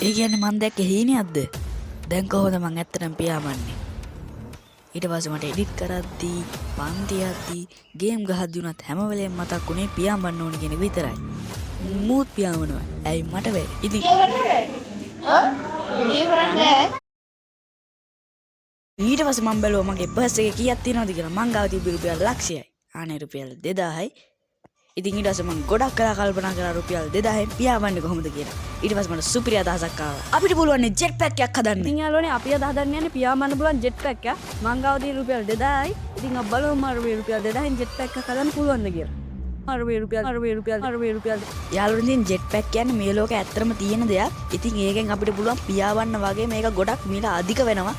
ඒ කියන්නේ මන් දැක්ක හීනයක්ද? දැන් කොහොමද මං ඇත්තටම පියාඹන්නේ? ඊට පස්සේ මට එඩිට් කරද්දී, පන්ති යද්දී, ගේම් ගහද්දී උනත් හැම වෙලේම මතක් උනේ පියාඹන්න ඕනි කියන විතරයි. මූත් පියාඹනවා. ඇයි මට බැරි? ඉතින් ඊට පස්සේ මම බැලුවා මගේ බස් එකේ කීයක් තියෙනවද කියලා. මං ගාව තිබ්බ රුපියල් ලක්ෂයයි. අනේ රුපියල් 2000යි. ඉතින් ඊට පස්සේ මම ගොඩක් කලා කල්පනා කරා රුපියල් 2000න් පියාඹන්නේ කොහොමද කියලා. ඊට පස්සේ මට සුපිරි අදහසක් ආවා. අපිට පුළුවන් නේ ජෙට් පැක් එකක් හදන්න. ඉතින් යාළුවනේ අපි අද හදන්න යන්නේ පියාඹන්න පුළුවන් ජෙට් පැක් එකක්. මං ගාව තියෙන රුපියල් 2000යි. ඉතින් අපි බලමු මාරු රුපියල් 2000න් ජෙට් පැක් එකක් හදන්න පුළුවන්ද කියලා. මාරු රුපියල් යාළුවනේ ජෙට් පැක් කියන්නේ මේ ලෝකේ ඇත්තටම තියෙන දෙයක්. ඉතින් ඒකෙන් අපිට පුළුවන් පියාඹන්න වගේ මේක ගොඩක් මිල අධික වෙනවා.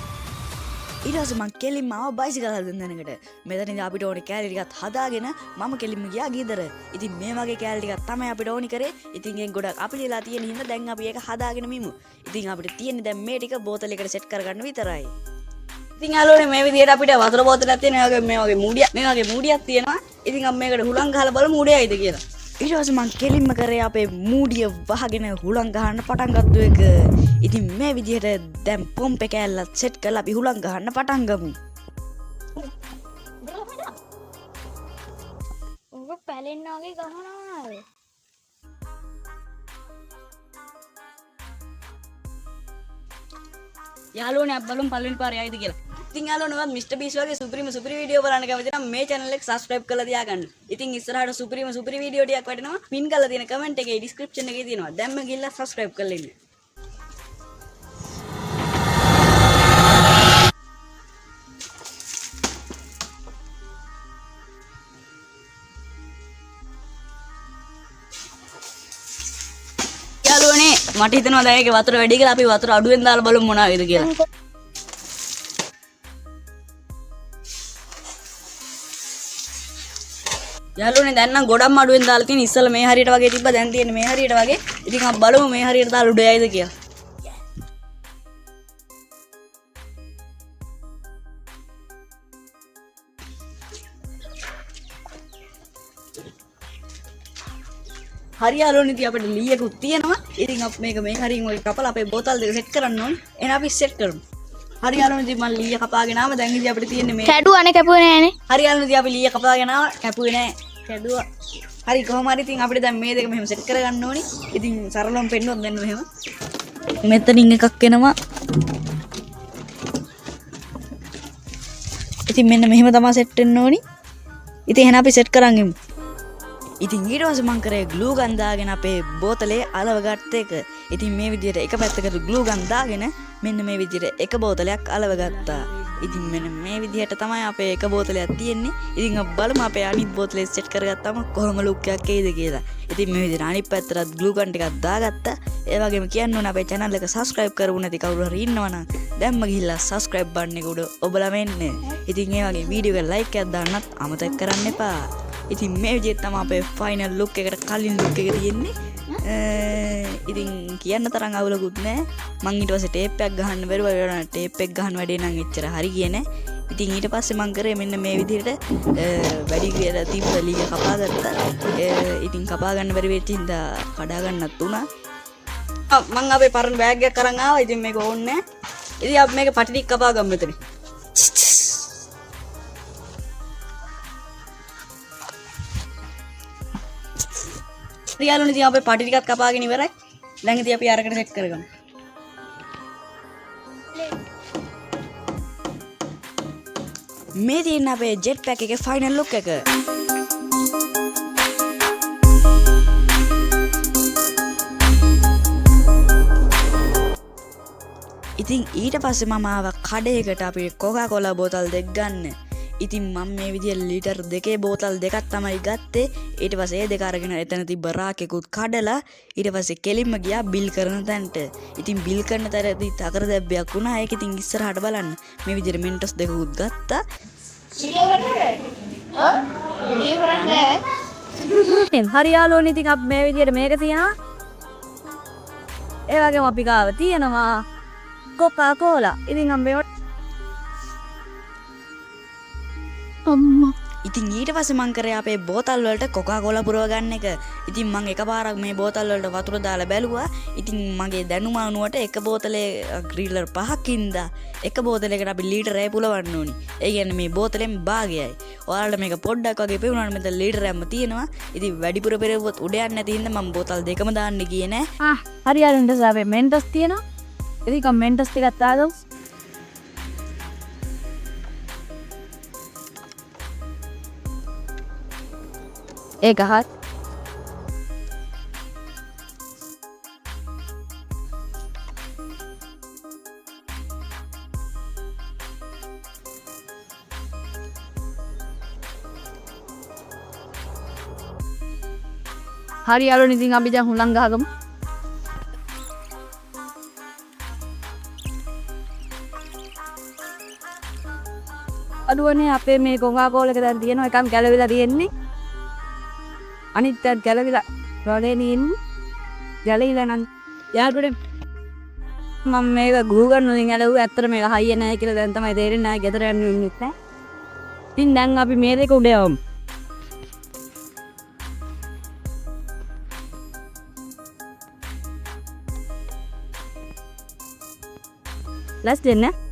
ඊට පස්සේ මං කෙලින්ම ආව බයිසිකල් හදන්න දැනකට. මෙතනදී අපිට ඕනේ කෑලි ටිකක් හදාගෙන මම කෙලින්ම ගියා ගීදර. ඉතින් මේ වගේ කෑලි ටිකක් තමයි අපිට ඕනි කරේ. ඉතින් ඒක ගොඩක් අපිටලා තියෙන හින්දා දැන් අපි ඒක හදාගෙන මිමු. ඉතින් අපිට තියෙන්නේ දැන් මේ ටික බෝතලයකට සෙට් කරගන්න විතරයි. ඉතින් යාළුවනේ මේ විදිහට අපිට වතුර බෝතලයක් තියෙනවා. මේ වගේ මූඩියක් තියෙනවා. ඉතින් අපි මේකට හුලං ගහලා බලමු මූඩයයිද කියලා. ඊට පස්සේ මං කෙලින්ම කරේ අපේ මූඩිය වහගෙන හුලං ගහන්න පටන් ගත්තු එක. ඉතින් මේ විදිහට දැන් පොම්ප් එක ඇල්ලත් සෙට් කරලා අපි හුලං ගහන්න පටන් ගමු. ඔබ පැලෙන්න වගේ ගහනවා. යාළුවනේ අපි බලමු පළවෙනි පාරේ ආයිද කියලා. ඉතින් යාළුවනේ මිස්ටර් බීස් වගේ සුපිරිම වීඩියෝ බලන්න කැමති නම් මේ channel එක subscribe කරලා තියාගන්න. ඉතින් ඉස්සරහට සුපිරිම වීඩියෝ ටිකක් වටිනවා. පින් කරලා තියෙන comment එකේ description එකේ තියෙනවා. දැන්ම ගිහලා subscribe කරලා ඉන්න. යාළුවනේ මට හිතෙනවා දැන් ඒකේ වතුර වැඩි කියලා අපි වතුර අඩුවෙන් දාලා බලමු මොනවා වේද කියලා. යාළුවනේ දැන් නම් ගොඩක්ම අඩුවෙන් දාලා තියෙන ඉස්සෙල්ලා මේ හරියට වගේ තිබ්බා දැන් තියෙන්නේ මේ හරියට වගේ. ඉතින් අපි බලමු මේ හරියට දාලා උඩ යයිද කියලා. හරි යාළුවනේ ඉතින් අපිට ලීයකුත් තියෙනවා. ඉතින් අපි මේක මේ හරියෙන් ඔය කපලා අපේ බෝතල් දෙක සෙට් කරන්න ඕනේ. එහෙනම් අපි සෙට් කරමු. හරි යාළුවනේ ඉතින් මම ලීය කපාගෙන ආව. දැන් ඉතින් අපිට තියෙන්නේ මේ කැඩුවානේ කැපුවේ නෑනේ. හරි යාළුවනේ ඉතින් අපි ලීය කපාගෙන ආව. කැපුවේ නෑ. කැඩුවා. හරි කොහොම හරි ඉතින් අපිට දැන් මේ දෙක මෙහෙම සෙට් කරගන්න ඕනේ. ඉතින් සරලවම පෙන්නුවොත් දෙන්න මෙහෙම. මෙතනින් එකක් එනවා. ඉතින් මෙන්න මෙහෙම තමයි සෙට් වෙන්න ඕනේ. ඉතින් එහෙනම් අපි සෙට් කරන් ඉමු. ඉතින් ඊට පස්සේ මං කරේ ග්ලූ ගන් දාගෙන අපේ බෝතලේ අලව ගත්ත එක. ඉතින් මේ විදිහට එක පැත්තකට ග්ලූ ගන් දාගෙන මෙන්න මේ විදිහට එක බෝතලයක් අලව ගත්තා. ඉතින් මෙන්න මේ විදිහට තමයි අපේ එක බෝතලයක් තියෙන්නේ. ඉතින් අපි බලමු අපේ අනිත් බෝතලේ සෙට් කරගත්තාම කොහොම ලුක් එකක් එයිද කියලා. ඉතින් මේ විදිහට අනිත් පැත්තට ග්ලූ ගන් ටිකක් දාගත්තා. ඒ වගේම කියන්න ඕනේ අපේ channel එක subscribe කරපු නැති කවුරු හරි ඉන්නවනම් දැන්ම ගිහිල්ලා subscribe button එක උඩ ඔබලා වෙන්න. ඉතින් ඒ වගේ වීඩියෝ එක like එකක් දාන්නත් අමතක කරන්න එපා. ඉතින් මේ විදිහට තමයි අපේ ෆයිනල් ලුක් එකට කලින් ලුක් එක තියෙන්නේ. ඉතින් කියන්න තරම් අවුලකුත් නැහැ. මං ඊට පස්සේ ටේප් එකක් ගහන්න බැරුවා. ඒවන ටේප් එක ගහන්න වැඩේ නම් එච්චර හරි ගියේ නැහැ. ඉතින් ඊට පස්සේ මං කරේ මෙන්න මේ විදිහට වැඩි කියලා තිබ්බ ලීය කපා ගත්තා. ඉතින් කපා ගන්න බැරි වෙච්ච හින්දා කඩා ගන්නත් උනා. මං අපේ පරණ බෑග් එකක් අරන් ආවා. ඉතින් මේක ඕනේ නැහැ. ඉතින් අපි මේක පටි ටික කපා ගමු මෙතන. යාළුවනේ ඉතින් අපේ පටි ටිකක් කපාගෙන ඉවරයි. දැන් ඉතින් අපි අරකට සෙට් කරගමු. මේ තියෙන අපේ ජෙට් පැක් එකේ ෆයිනල් ලුක් එක. ඉතින් ඊට පස්සේ මම ආවා කඩේකට අපි කොකාකෝලා බෝතල් දෙක ගන්න. ඉතින් මම මේ විදිහට ලීටර් දෙකේ බෝතල් දෙකක් තමයි ගත්තේ. ඊට පස්සේ ඒ දෙක අරගෙන එතන තිබ්බ රාකෙකුත් කඩලා ඊට පස්සේ කෙලින්ම ගියා බිල් කරන තැනට. ඉතින් බිල් කරන තැනදී තකර දැබ්බයක් වුණා. ඒක ඉතින් ඉස්සරහට බලන්න. මේ විදිහට මෙන්ටස් දෙකකුත් ගත්තා. හරි යාළුවනේ ඉතින් අපි මේ විදිහට මේක තියනවා. ඒ වගේම අපි ගාව තියෙනවා කොකාකෝලා. ඉතින් අපි අම්මා ඉතින් ඊට පස්සේ මං කරේ අපේ බෝතල් වලට කොකාකෝලා පුරව ගන්න එක. ඉතින් මං එකපාරක් මේ බෝතල් වලට වතුර දාලා බැලුවා. ඉතින් මගේ දැනුම අනුවට එක බෝතලේ ග්‍රීලර් 5ක් ඉඳා එක බෝතලයකට අපි ලීටරයක් පුලවන්න ඕනි. ඒ කියන්නේ මේ බෝතලෙන් භාගයයි. ඔයාලට මේක පොඩ්ඩක් වගේ පෙවුනාට මෙතන ලීටරයක්ම තියෙනවා. ඉතින් වැඩිපුර පෙරෙව්වොත් උඩ යන්නේ නැති හින්දා මම බෝතල් දෙකම දාන්න ගියේ නෑ. හරි අරුන්ට සාපේ මෙන්ටස් තියෙනවා. ඉතින් කමෙන්ටස් ටිකක් දාගමු. ඒක හත් හරි අරුන් ඉතින් අපි දැන් හුලං ගහගමු. අඩුවනේ අපේ මේ කොකාකෝලා එක දැන් තියෙනවා එකක් ගැලවිලා තියෙන්නේ. අනිත් පැත්ත ගැලවිලා රෝලේනේ ඉන්නේ. ගැලවිලා නම් යාළුවනේ මම මේක Google වලින් ඇලුවා ඇත්තට මේක හයිය නැහැ කියලා දැන් තමයි තේරෙන්නේ නැහැ ගෙදර යන්න වෙන්නේ නැහැ. ඉතින් දැන් අපි මේ දෙක උඩ යවමු. Let's do it.